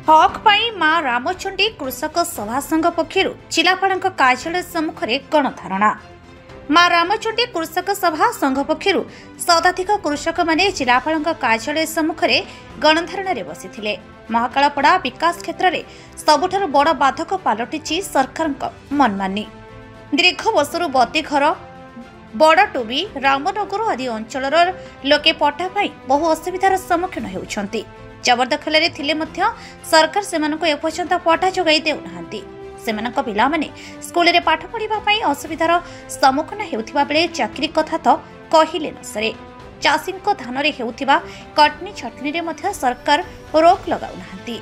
हक पाई मां रामचंडी कृषक सभा संघ पक्षर जिलापाल कार्यालय सम्मुख में गणधारणा। मां रामचंडी कृषक सभा संघ पक्षर शताधिक कृषक माने जिलापाल कार्यालय सम्मुख में गणधारण बसी महाकालपड़ा विकास क्षेत्र में सबुठारु बड़ बाधक पलटि सरकार मनमानी। दीर्घ वर्षर बती घर बड़टोबी रामनगर आदि अंचल लोके पट्टा पाई बहु असुविधार सम्मुखीन होउछंती। जबरदखल थिले मध्य सरकार सेमानक एपर्यंत पट्टा जोगाई देउनाहांती। सेमानक पिलामाने स्कूल रे पाठ पढ़िबा पई असुविधार सम्मुखीन हेउथिबा बेले चाकरी कथा तो कहिले न सरे। चाषीको धान रे हेउथिबा कटनी छटनी रे मध्य सरकार रोक लगाउनाहांती।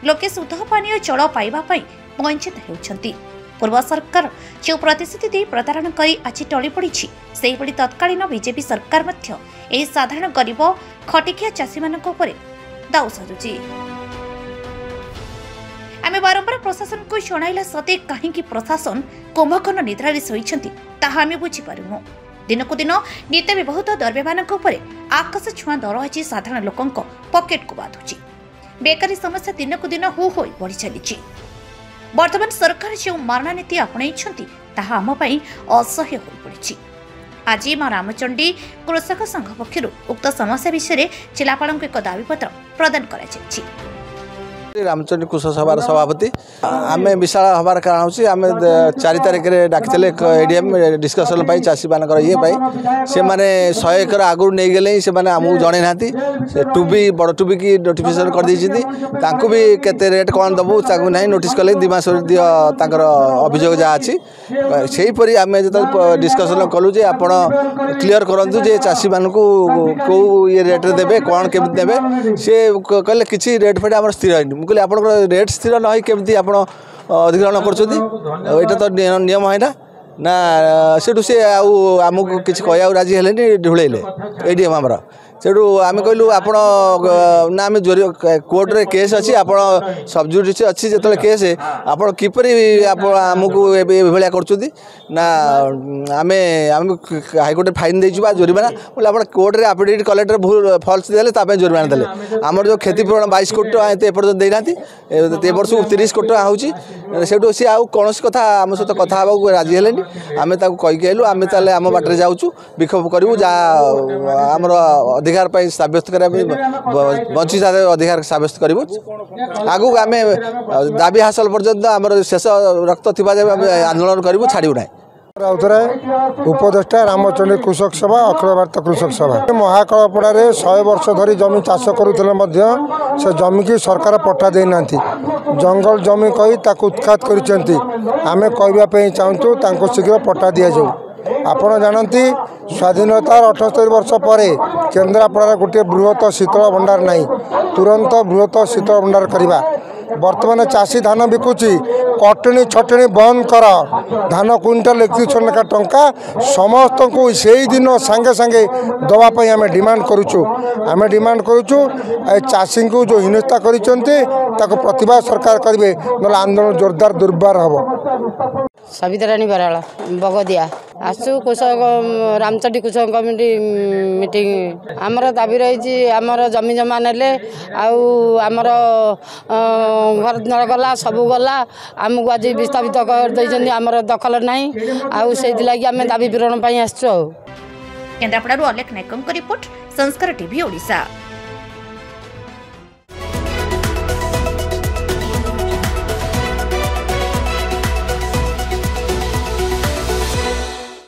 लोके शुद्ध पानीय जल पाइबा पई वंचित हेउछंती। पूर्व सरकार जो प्रतिश्रुति दे प्रतारण करी आज टली पड़ी से तत्कालीन बीजेपी सरकार मध्य एही साधारण गरीब खटिकिया चाषी मानक उपरे दाऊ साजुची। आमे बारंबार प्रशासन को जणाइला सते कहीं प्रशासन कुंभकर्ण निद्रारे शोइछंती ताहा आमे बुझी पारुनु। दिनकु दिन नित्य व्यवहृत द्रव्यमानक उपरे आकाश छुआ दर आज साधारण लोकंक पॉकेट को बाधुची। बेकारी समस्या दिनकु दिन हो होई बढ़ी चलीची। वर्तमान सरकार जो मारणा नीति आपणाइछंती ताहा आम पई असह्य होई पड़िछि। आज मां रामचंडी कृषक संघ पक्षर उक्त समस्या विषय जिलापाल एक दाबीपत्र प्रदान कर। रामचंडी कृषक सभार सभापति आम विशाल हबार कारण हूँ आम 4 तारिख में डाकिले एडीएम डिस्कसन चाषी मान ये से मैंने 100 एकर आगुरी नहीं गले से आमको जन ना टुबी बड़ टुबी की नोटिफिकेशन कर भी केते रेट कौन दबू ना नोटिस कले 2 मास तर अभियोग जहाँ अच्छी से आम जो डिस्कसन कलु जे आप क्लीयर करूँ जे चाषी मान कौ ये रेट देवे कौन केमी देवे सी कहले किसी रेट फेट आम स्थिर है मुझे आप रेट स्थिर न केमती आप अधिग्रहण कर तो नियम है ना सेठू सी आमको किसी कह राजी है ढूलेले एडीएम आमर सेठू आम कहलु आप ना आम जोरी कोर्ट रे केस अच्छी आप सबजुडिस अच्छी जो केस आप किपरि आमको भाया कर ना आम हाईकोर्ट फाइन दे जोरीमाना बोले आप कोर्ट रे एफिडेविट कलेक्टर भूल फल्स देते जोरीमाना देते आमर जो क्षतिपूरण 22 कोटी टଙ୍କା एपर्यंत देना ए वर्ष 30 कोटी टଙ୍କା होची सेठू सी आउ कौन कथा आम सहित कथा राजी है आम कहीकि आलु आम ताले आम बाटर जाऊँ विक्षोभ करूँ जहाँ आमर अधिकार पर सब्यस्त करने वंचित अधिकार सब्यस्त करूँ आगू आम दाबी हासिल पर्यंत आम शेष रक्त थी आंदोलन करूँ छाड़ू ना। राउतराय उपदेष्टा रामचंडी कृषक सभा अखिल भारत कृषक सभा महाकालपड़ा 100 वर्ष धरी जमी चाष करुले से जमी की सरकार पट्टा देना जंगल जमी कही उत्खात कर आम कहवाई चाहूँ शीघ्र पट्टा दि जाऊ। आपण जानती स्वाधीनतार 78 वर्ष पर केन्द्रापड़ा गोटे बृहत शीतल भंडार नहीं तुरंत बृहत शीतल भंडार करवा। वर्तमान चाषी धान बिकुची कटनी छटनी बंद कर धान क्विंटाल 31 लेखा टंका समस्त को से दिन सांगे सांगे दवाई आम डिमांड करुचु। आम डिमांड करुचु चाषी को जो हिंसा कर प्रतिवाद सरकार करेंगे ना आंदोलन जोरदार दुर्बार हम। सविताराणी बराला बगदिया आसु कृषक रामचंडी कृषक कमिटी मीटिंग आमर दाबी रही आमर जमी जमा नेले आमर घर द्वार गला सबू गला आमको आज विस्थापित कर आमर दखल नहीं से आम दाबी पूरण आसु। केन्द्रापड़ा अलेख नायकों रिपोर्ट संस्कार टीवी ओडिशा।